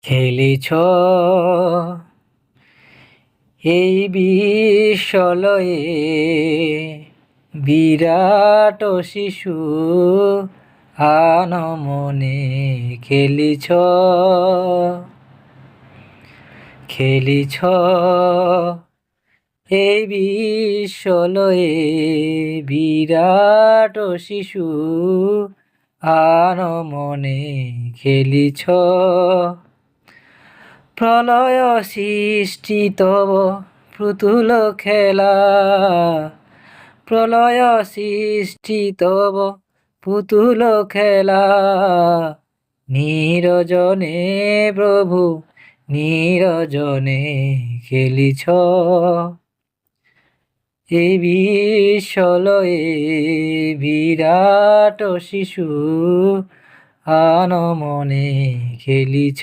খেলিছ এই বিশ্বলয়ে বিরাট শিশু আনমনে খেলিছ এই বিশ্বলয়ে বিরাট শিশু আনমনে খেলিছ প্রলয় সৃষ্টি তব পুতুল খেলা প্রলয় সৃষ্টি তব পুতুল খেলা নিরজনে প্রভু নিরজনে খেলিছ এই বিশ্বলয়ে বিরাট শিশু আনমনে খেলিছ।